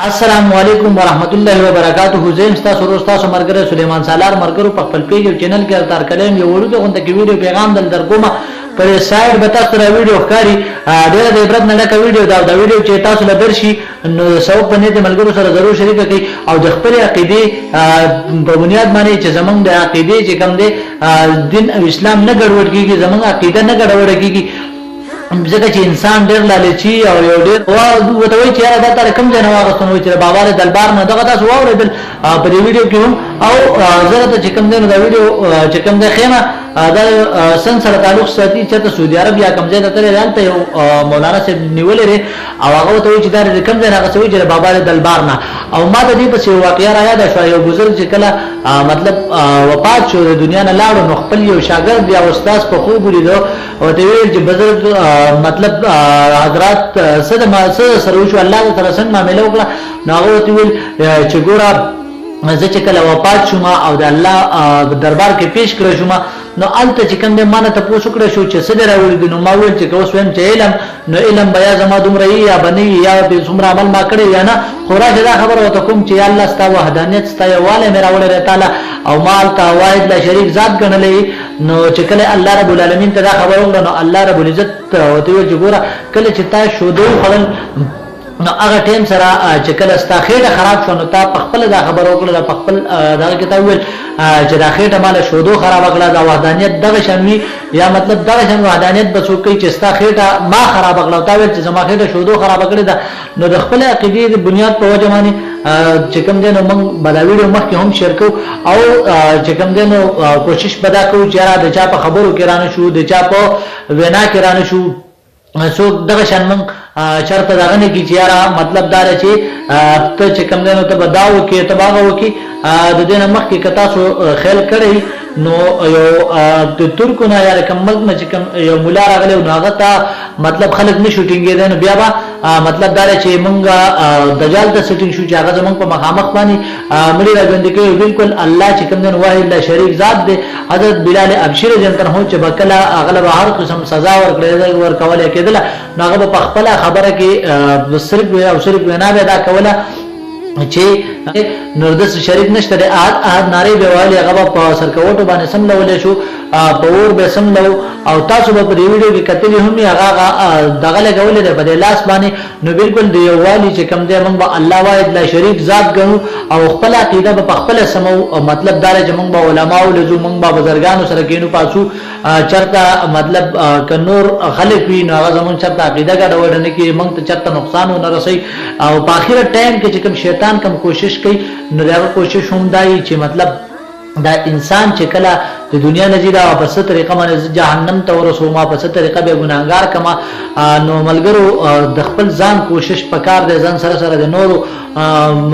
السلام علیکم ورحمت الله وبرکاته. زم تاسو ورستا مرګره سليمان سالار مرګرو په خپل پیج او چینل کې تر کلم یو ورته غونډه کې ویډیو پیغام دل درکوما پر سایډ به تاسو را ویډیو ښکاری ډېر د عبرت نه ډکه ویډیو دا ویډیو چې تاسو له درشي نو سو په دې ملګرو سره ضرور شریک کړئ او د خپل عقیده په بنیاد باندې چې زمونږ د عقیده چې کوم دی دین او اسلام نه ګډوډ کیږي زمونږ عقیده نه ګډوډ کیږي ځکه چې انسان ډېر لالچي او یو ډېر وته وایي چې دا تر کوم ځای نه واغستون وایي چې بابا له دلبار نه دغه تاسو واورېدل په دې ویډیو کې هم او زه ته چې کوم دی دا ویډیو چې کوم دی خیمه دا سن سره تعلق ساتي چې ته سعودي عرب یا کوم ځای ته ترې راځي یو مولانا صاحب نیولې لري او هغه ته وایي چې دا کوم ځای نه غوښوي چې بابا له دلبار نه او ما ته دې په څه واقعیا را یاد شو یو بزرګ چې کله مطلب وفات شو د دنیا نه لاړ نو خپل یو شاګرد یا استاد په خوب ولیدو او ته ویل چې بزرګ مطلب حضرات صدما سره شو الله تعالی څنګه معاملې وکړه نو هغه ته ویل چې ګوره زه چې کله وفات شوم او د الله دربار کې پیش کړم شوم نو الته چې کوم مانه ته پوښتنه کړې شو چې څه راوړي نو ما ویل چې اوس ویم چې علم نو علم بیا زما دومره یا بني یا به څومره عمل ما کړی یا نه خورا دا خبر وته کوم چې الله ستا وحدانیت ستا یواله مې راوړل تعالی او مال تا واحد لا شریک ذات ګڼلې نو چې کله الله رب العالمین ته دا خبر وکړه نو الله رب العزت وته ویل چې ګوره کله چې تا شو دوی خلل نو هغه ټیم سره چې کله ستا خېټه خراب شو نو تا په خپل دا خبر وکړه په خپل دا کتاب ویل چې دا خېټه مال شودو خراب کړه دا وحدانیت دغه شنوي یا مطلب دغه شن وحدانیت بسو کوي چې ستا خېټه ما خراب کړه تا ویل چې زما خېټه شودو خراب کړه دا نو د خپل عقیده د بنیاد په وجه باندې چې کوم دین موږ بلا ویډیو مخکې هم شیر کو او چې کوم دین کوشش بدا کو چې را د چا په خبرو کې رانه شو د چا په وینا کې رانه شو سو دغه شان موږ چرته دغه نه کی چیرې مطلب دار چې ته چې کوم دینو ته بداو کې تباغو کې د دینه مخ کې کتا سو خیال کړی نو یو د ترکو نه یا کوم ملک نه چې کوم یو مولا راغلی نو هغه ته مطلب خلک نه شوټینګ دي نو بیا با مطلب دار چې مونږه دجال ته سټینګ شو چې هغه زمونږ په مخامخ باندې مړي راغندې کوي بالکل الله چې کوم دین واحد لا شریک ذات دی حضرت بلال ابشر جنتر هو چې بکلا اغلب هر قسم سزا ورکول کېدل نو هغه په خپل خبره کې صرف او صرف وینا به دا کوله چې نردس شریک نشته د احد ناری به والی هغه په سرکوټو باندې سملول شو په اور به سملو او تاسو په دې ویډیو کې کتلی هم هغه دغه لګولې ده په لاس باندې نو بالکل دی والی چې کوم دی موږ الله واحد لا شریک ذات ګڼو او خپل عقیده په خپل سمو مطلب دار چې موږ علماء او لزو موږ بزرګانو سره کینو پاسو چرته مطلب کنور خلک وی نو هغه زمون چرته عقیده ګډوډ نه کی موږ ته چرته نقصان نه رسي او په اخر ټایم کې چې کوم شیطان کوم کوشش کوي نو دا کوشش هم دای چې مطلب دا انسان چې کله د دنیا نزیدا په ست طریقه باندې جهنم ته ورسو ما په ست طریقه به ګناګار کما نو ملګرو د خپل ځان کوشش پکار دی ځان سره سره د نورو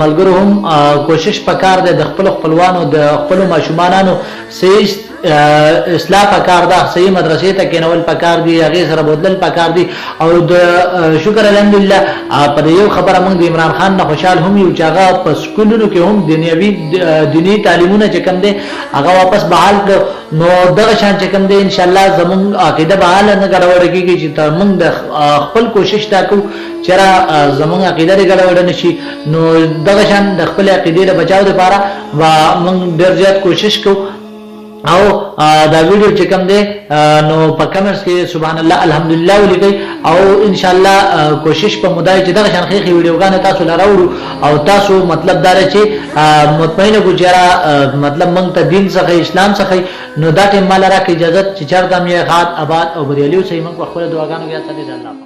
ملګرو هم کوشش پکار دی د خپل خپلوانو د خپل ماشومانانو صحیح اصلاح پکار دا صحیح مدرسې ته کېنول پکار دی هغه سره بدلل پکار دی او د شکر الحمدلله په یو خبره موږ د عمران خان نه خوشحال هم یو چې هغه په سکولونو کې هم دنیوي دینی تعلیمونه چې کوم دي هغه واپس بحال نو دغه شان چې کوم دی ان شاء الله زموږ عقیده بحال نه ګډوډ کیږي چې موږ د خپل کوشش تا کو چې زموږ عقیده ګډوډ نشي نو دغه شان د خپل عقیده د بچاو لپاره موږ ډېر زیات کوشش کوو او دا ویډیو چې کوم دی نو په کمنټس کې سبحان الله الحمدلله ولیکي او ان شاء الله کوشش په مدای چې دغه شان خېخي ویډیوګانې تاسو لراوړو او تاسو مطلب دار چې مطمئنه ګجرا مطلب مونږ ته دین څخه اسلام څخه نو دا ټیم مال راکې اجازه چې چرته مې خاط آباد او بریالیو صحیح مونږ په خپل دعاګانو کې ساتي الله